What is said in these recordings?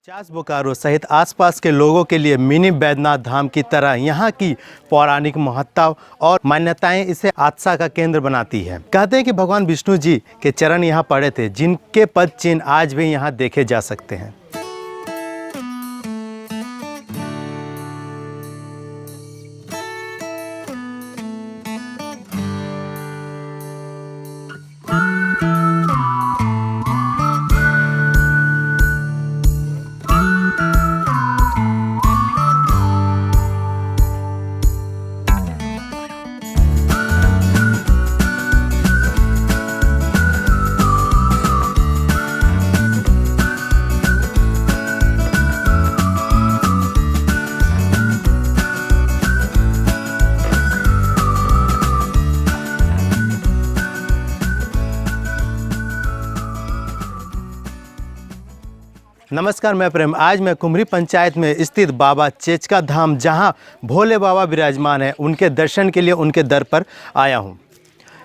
50 बोकारो सहित आसपास के लोगों के लिए मिनी बैद्यनाथ धाम की तरह यहाँ की पौराणिक महत्ता और मान्यताएं इसे आस्था का केंद्र बनाती है। कहते हैं कि भगवान विष्णु जी के चरण यहाँ पड़े थे, जिनके पद चिन्ह आज भी यहाँ देखे जा सकते हैं। नमस्कार, मैं प्रेम। आज मैं कुमरी पंचायत में स्थित बाबा चेचका धाम, जहां भोले बाबा विराजमान हैं, उनके दर्शन के लिए उनके दर पर आया हूं।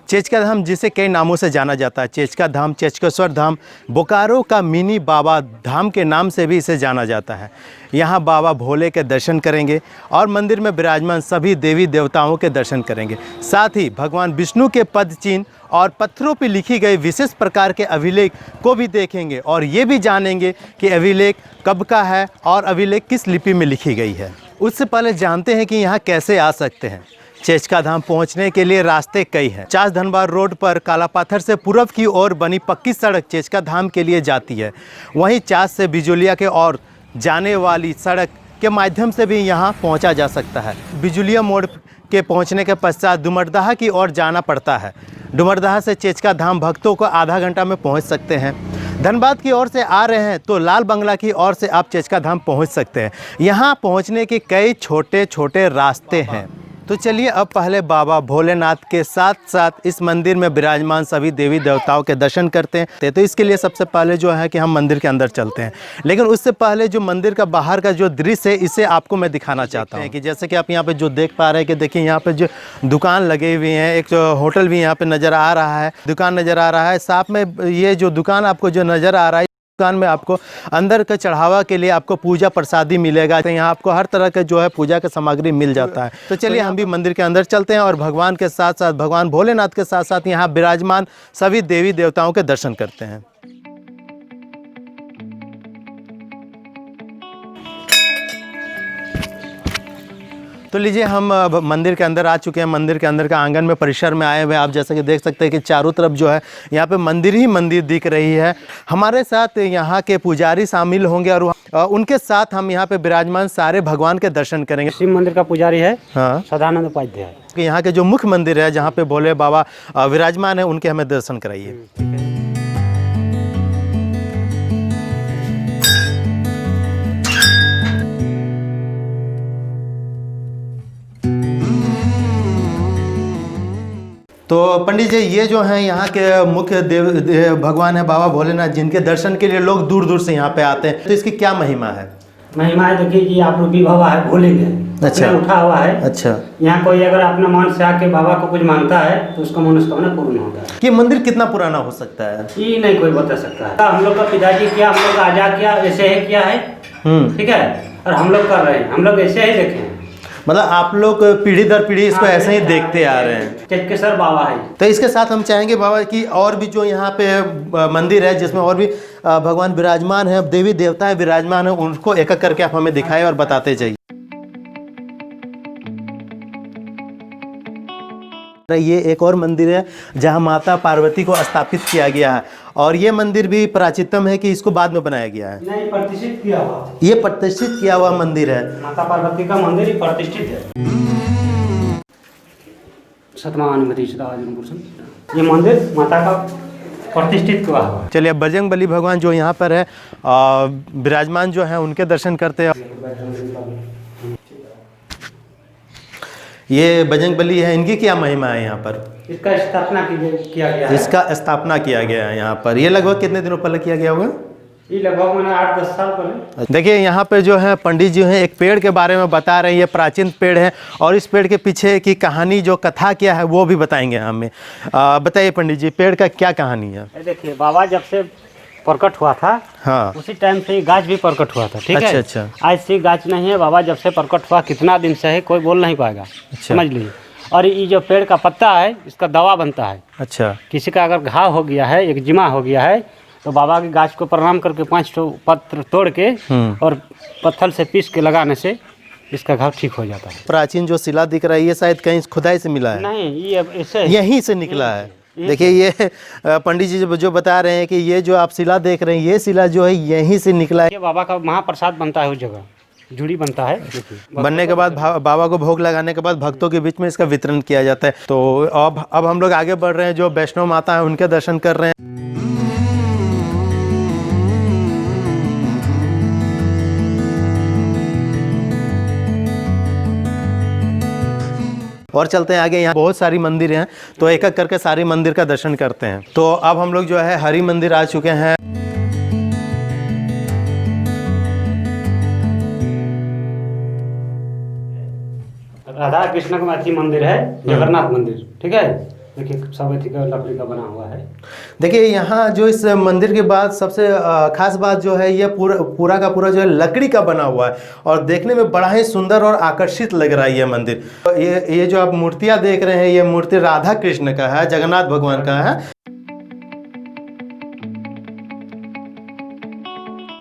चेचका धाम, जिसे कई नामों से जाना जाता है, चेचका धाम, चेचकेश्वर धाम, बोकारो का मिनी बाबा धाम के नाम से भी इसे जाना जाता है। यहाँ बाबा भोले के दर्शन करेंगे और मंदिर में विराजमान सभी देवी देवताओं के दर्शन करेंगे। साथ ही भगवान विष्णु के पद चिन्ह और पत्थरों पर लिखी गई विशेष प्रकार के अभिलेख को भी देखेंगे और ये भी जानेंगे कि अभिलेख कब का है और अभिलेख किस लिपि में लिखी गई है। उससे पहले जानते हैं कि यहाँ कैसे आ सकते हैं। चेचका धाम पहुंचने के लिए रास्ते कई हैं। चास धनबाद रोड पर काला पत्थर से पूर्व की ओर बनी पक्की सड़क चेचका धाम के लिए जाती है। वहीं चास से बिजुलिया के ओर जाने वाली सड़क के माध्यम से भी यहाँ पहुँचा जा सकता है। बिजुलिया मोड़ के पहुँचने के पश्चात डुमरदहा की ओर जाना पड़ता है। डुमरदहा से चेचका धाम भक्तों को आधा घंटा में पहुँच सकते हैं। धनबाद की ओर से आ रहे हैं तो लाल बंगला की ओर से आप चेचका धाम पहुँच सकते हैं। यहाँ पहुँचने के कई छोटे छोटे रास्ते हैं। तो चलिए अब पहले बाबा भोलेनाथ के साथ साथ इस मंदिर में विराजमान सभी देवी देवताओं के दर्शन करते हैं। तो इसके लिए सबसे पहले जो है कि हम मंदिर के अंदर चलते हैं, लेकिन उससे पहले जो मंदिर का बाहर का जो दृश्य है, इसे आपको मैं दिखाना चाहता हूँ। कि जैसे कि आप यहाँ पे जो देख पा रहे हैं कि देखिए यहाँ पे जो दुकान लगे हुए हैं, एक होटल भी यहाँ पे नज़र आ रहा है, दुकान नज़र आ रहा है। साथ में ये जो दुकान आपको जो नज़र आ रहा है, दुकान में आपको अंदर के चढ़ावा के लिए आपको पूजा प्रसादी मिलेगा। तो यहाँ आपको हर तरह के जो है पूजा का सामग्री मिल जाता है। तो चलिए हम भी मंदिर के अंदर चलते हैं और भगवान के साथ साथ भगवान भोलेनाथ के साथ साथ यहाँ विराजमान सभी देवी देवताओं के दर्शन करते हैं। तो लीजिए हम मंदिर के अंदर आ चुके हैं। मंदिर के अंदर का आंगन में परिसर में आए हुए आप जैसा कि देख सकते हैं कि चारों तरफ जो है यहाँ पे मंदिर ही मंदिर दिख रही है। हमारे साथ यहाँ के पुजारी शामिल होंगे और उनके साथ हम यहाँ पे विराजमान सारे भगवान के दर्शन करेंगे। शिव मंदिर का पुजारी है हाँ, सदानंद उपाध्याय। यहाँ के जो मुख्य मंदिर है जहाँ पे भोले बाबा विराजमान है, उनके हमें दर्शन कराइए। तो पंडित जी, ये जो हैं यहाँ के मुख्य देव भगवान है बाबा भोलेनाथ, जिनके दर्शन के लिए लोग दूर दूर से यहाँ पे आते हैं। तो इसकी क्या महिमा है? महिमा है देखिए कि आप रूपी बाबा है, भोले के अच्छा उठा हुआ है। अच्छा, यहाँ कोई अगर अपने मन से आके बाबा को कुछ मांगता है तो उसका मनोकामना पूर्ण होता है। ये मंदिर कितना पुराना हो सकता है? ये नहीं कोई बता सकता है। हम लोग का पिताजी किया, हम लोग का आजा किया, ऐसे ही किया है, ठीक है, और हम लोग कर रहे हैं, हम लोग ऐसे ही देखे हैं। मतलब आप लोग पीढ़ी दर पीढ़ी इसको ऐसे ही देखते आ रहे हैं। चेचकेश्वर बाबा है। तो इसके साथ हम चाहेंगे बाबा कि और भी जो यहाँ पे मंदिर है जिसमें और भी भगवान विराजमान है, देवी देवताएं विराजमान है, उनको एक एक करके आप हमें दिखाएं और बताते जाइए। ये एक और मंदिर है जहाँ माता पार्वती को स्थापित किया गया है और ये मंदिर भी प्राचीनतम है कि इसको बाद में बनाया गया है? नहीं, प्रतिष्ठित किया हुआ। ये प्रतिष्ठित किया हुआ मंदिर है। माता पार्वती का मंदिर ही प्रतिष्ठित है। ये मंदिर माता का प्रतिष्ठित हुआ है। चलिए अब बजरंगबली भगवान जो यहाँ पर है विराजमान जो है उनके दर्शन करते हैं। ये बजरंगबली है, इनकी क्या महिमा है यहाँ पर? इसका स्थापना किया गया है। इसका स्थापना किया गया है यहाँ पर। ये लगभग कितने दिनों पहले किया गया होगा? ये लगभग मैंने 8-10 साल पहले। देखिए यहाँ पे जो है पंडित जी हैं एक पेड़ के बारे में बता रहे हैं। ये प्राचीन पेड़ है और इस पेड़ के पीछे की कहानी जो कथा क्या है वो भी बताएंगे हमें। बताइए पंडित जी, पेड़ का क्या कहानी है? देखिए बाबा जब से प्रकट हुआ था, हाँ उसी टाइम से ये गाछ भी प्रकट हुआ था। ठीक है, अच्छा। आज से गाछ नहीं है, बाबा जब से प्रकट हुआ कितना दिन से है कोई बोल नहीं पाएगा। समझ लीजिए। और ये जो पेड़ का पत्ता है इसका दवा बनता है। अच्छा, किसी का अगर घाव हो गया है, एक्जिमा हो गया है, तो बाबा की गाछ को प्रणाम करके 5 पत्र तोड़ के और पत्थर से पीस के लगाने से इसका घाव ठीक हो जाता है। प्राचीन जो शिला दिख रहा है ये शायद कहीं खुदाई से मिला है? नहीं, ये ऐसे यहीं से निकला है। देखिए ये पंडित जी जो बता रहे हैं कि ये जो आप शिला देख रहे हैं ये शिला जो है यहीं से निकला है। ये बाबा का महाप्रसाद बनता है, उस जगह जुड़ी बनता है। बनने के बाद बाबा को भोग लगाने के बाद भक्तों के बीच में इसका वितरण किया जाता है। तो अब हम लोग आगे बढ़ रहे हैं, जो वैष्णव माता है उनके दर्शन कर रहे हैं। और चलते हैं आगे, यहाँ बहुत सारी मंदिर हैं तो एक एक करके सारी मंदिर का दर्शन करते हैं। तो अब हम लोग जो है हरि मंदिर आ चुके हैं। राधा कृष्ण का अथी मंदिर है, जगन्नाथ मंदिर। ठीक है, देखिए सब अथी का लकड़ी का बना हुआ है। देखिए यहाँ जो इस मंदिर के बाद सबसे खास बात जो है ये पूरा का पूरा जो है लकड़ी का बना हुआ है और देखने में बड़ा ही सुंदर और आकर्षित लग रहा है ये मंदिर। तो ये जो आप मूर्तियाँ देख रहे हैं ये मूर्ति राधा कृष्ण का है, जगन्नाथ भगवान का है।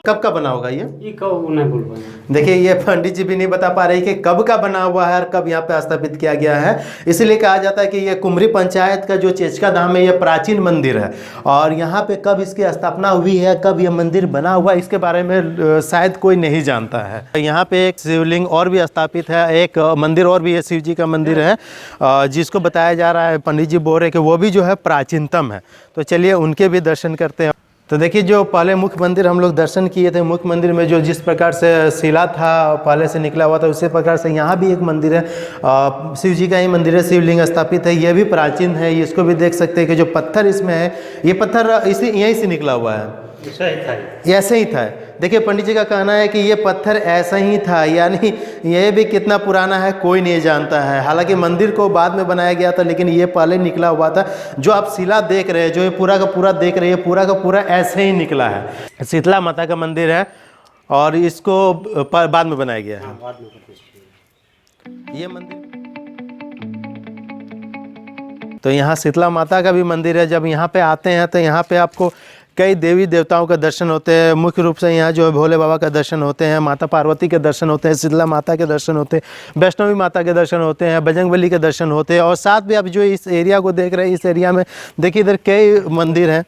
कब का बना होगा ये कब नहीं बोल पाए। देखिए ये पंडित जी भी नहीं बता पा रहे कि कब का बना हुआ है और कब यहाँ पे स्थापित किया गया है। इसलिए कहा जाता है कि ये कुमरी पंचायत का जो चेचका धाम है ये प्राचीन मंदिर है और यहाँ पे कब इसकी स्थापना हुई है, कब ये मंदिर बना हुआ है, इसके बारे में शायद कोई नहीं जानता है। यहाँ पे एक शिवलिंग और भी स्थापित है, एक मंदिर और भी है, शिव जी का मंदिर है जिसको बताया जा रहा है, पंडित जी बोल रहे कि वो भी जो है प्राचीनतम है। तो चलिए उनके भी दर्शन करते हैं। तो देखिए जो पहले मुख्य मंदिर हम लोग दर्शन किए थे, मुख्य मंदिर में जो जिस प्रकार से शिला था पहले से निकला हुआ था उसी प्रकार से यहाँ भी एक मंदिर है, शिव जी का ही मंदिर है, शिवलिंग स्थापित है। ये भी प्राचीन है, इसको भी देख सकते हैं कि जो पत्थर इसमें है ये पत्थर इसी यहीं से निकला हुआ है, ऐसे ही था। देखिए पंडित जी का कहना है कि ये पत्थर ऐसा ही था, यानी ये भी कितना पुराना है कोई नहीं जानता है। हालांकि मंदिर को बाद में बनाया गया था लेकिन ये पहले निकला हुआ था। जो आप शिला देख रहे हैं, जो ये पूरा का पूरा देख रहे हैं, पूरा का पूरा ऐसे ही निकला है। शीतला माता का मंदिर है और इसको बाद में बनाया गया है ये मंदिर। तो यहाँ शीतला माता का भी मंदिर है। जब यहाँ पे आते हैं तो यहाँ पे आपको कई देवी देवताओं का दर्शन होते हैं। मुख्य रूप से यहाँ जो है भोले बाबा का दर्शन होते हैं, माता पार्वती के दर्शन होते हैं, शीतला माता के दर्शन होते हैं, वैष्णवी माता के दर्शन होते हैं, बजरंगबली के दर्शन होते हैं। और साथ में आप जो इस एरिया को देख रहे हैं, इस एरिया में देखिए इधर कई मंदिर हैं।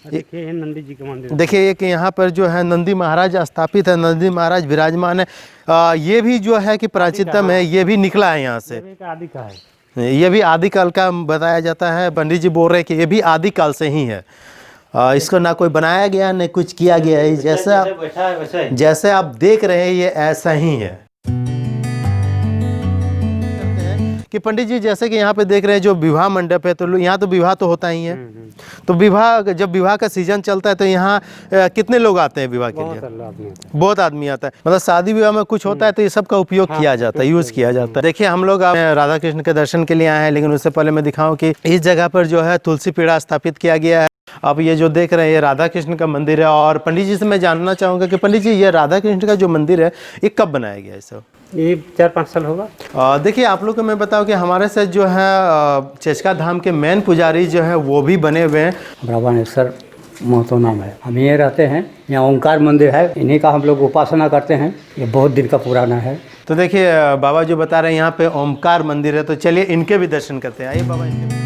देखिए नंदी जी का मंदिर, देखिए कि यहाँ पर जो है नंदी महाराज स्थापित है, नंदी महाराज विराजमान है। ये भी जो है कि प्राचीनतम है, ये भी निकला है यहाँ से, आदि का है। ये भी आदिकाल का बताया जाता है। पंडित जी बोल रहे हैं कि ये भी आदिकाल से ही है। इसको ना कोई बनाया गया न कुछ किया गया है, जैसे आप देख रहे हैं ये ऐसा ही है। कि पंडित जी जैसे कि यहाँ पे देख रहे हैं जो विवाह मंडप है, तो यहाँ तो विवाह तो होता ही है। तो जब विवाह का सीजन चलता है तो यहाँ कितने लोग आते हैं विवाह के लिए? बहुत आदमी आता है। मतलब शादी विवाह में कुछ होता है तो ये सब का उपयोग किया जाता है, यूज किया जाता है। देखिए हम लोग राधा कृष्ण के दर्शन के लिए आए हैं, लेकिन उससे पहले मैं दिखाऊं कि इस जगह पर जो है तुलसी पीड़ा स्थापित किया गया है। अब ये जो देख रहे हैं ये राधा कृष्ण का मंदिर है। और पंडित जी से मैं जानना चाहूँगा कि पंडित जी ये राधा कृष्ण का जो मंदिर है ये कब बनाया गया है? सब ये 4-5 साल होगा। देखिए आप लोग को मैं बताऊं कि हमारे साथ जो है चेचका धाम के मेन पुजारी जो है वो भी बने हुए हैं। ब्रह्मानेश्वर महतो नाम है। हम ये रहते हैं, यहाँ ओंकार मंदिर है, इन्हीं का हम लोग उपासना करते हैं। ये बहुत दिन का पुराना है। तो देखिए बाबा जो बता रहे हैं यहाँ पे ओंकार मंदिर है, तो चलिए इनके भी दर्शन करते हैं। आइए बाबा इनके।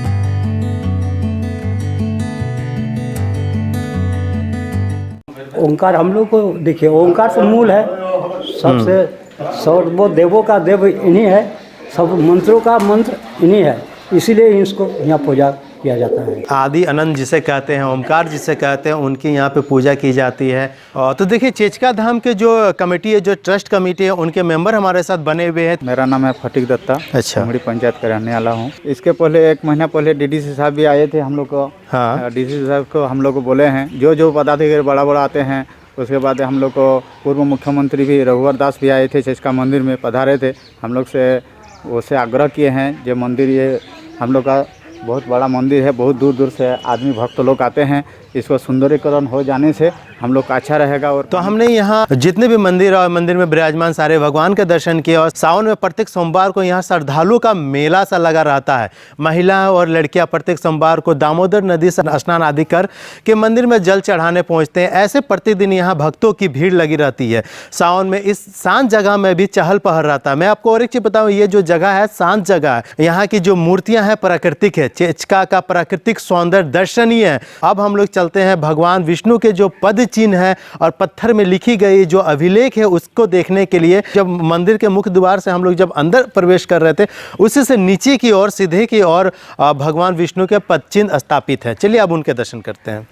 ओंकार हम लोग को देखिए, ओंकार तो मूल है, सबसे सर्वो देवों का देव इन्हीं है, सब मंत्रों का मंत्र इन्हीं है, इसीलिए इसको यहाँ पूजा किया जाता है। आदि अनंत जिसे कहते हैं, ओमकार जिसे कहते हैं, उनकी यहाँ पे पूजा की जाती है। तो देखिए चेचका धाम के जो कमेटी है, जो ट्रस्ट कमेटी है, उनके मेंबर हमारे साथ बने हुए हैं। मेरा नाम है फटीक दत्ता। अच्छा। कुमरी पंचायत का रहने वाला हूँ। इसके पहले 1 महीना पहले डीडीसी साहब भी आए थे हम लोग को। हाँ। डीडीसी साहब को हम लोग को बोले हैं, जो पदाधिकारी बड़ा आते हैं। उसके बाद हम लोग को पूर्व मुख्यमंत्री भी रघुवर दास भी आए थे, चेचका मंदिर में पधारे थे। हम लोग से उससे आग्रह किए हैं, जो मंदिर ये हम लोग का बहुत बड़ा मंदिर है, बहुत दूर दूर से आदमी भक्त लोग आते हैं। इसको सुंदरीकरण हो जाने से हम लोग का अच्छा रहेगा। और तो हमने यहाँ जितने भी मंदिर और मंदिर में विराजमान सारे भगवान के दर्शन किए और सावन में प्रत्येक सोमवार को यहाँ श्रद्धालुओं का मेला सा लगा रहता है। महिलाएं और लड़कियां प्रत्येक सोमवार को दामोदर नदी से स्नान आदि कर के मंदिर में जल चढ़ाने पहुँचते हैं। ऐसे प्रतिदिन यहाँ भक्तों की भीड़ लगी रहती है। सावन में इस शांत जगह में भी चहल पहल रहता है। मैं आपको और एक चीज़ बताऊँ, ये जो जगह है शांत जगह है। यहाँ की जो मूर्तियाँ हैं प्राकृतिक है। चेचका का प्राकृतिक सौंदर्य दर्शनीय है। अब हम लोग चलते हैं भगवान विष्णु के जो पद चिन्ह है और पत्थर में लिखी गई जो अभिलेख है उसको देखने के लिए। जब मंदिर के मुख्य द्वार से हम लोग जब अंदर प्रवेश कर रहे थे, उसी से नीचे की ओर सीधे की ओर भगवान विष्णु के पद चिन्ह स्थापित है। चलिए अब उनके दर्शन करते हैं।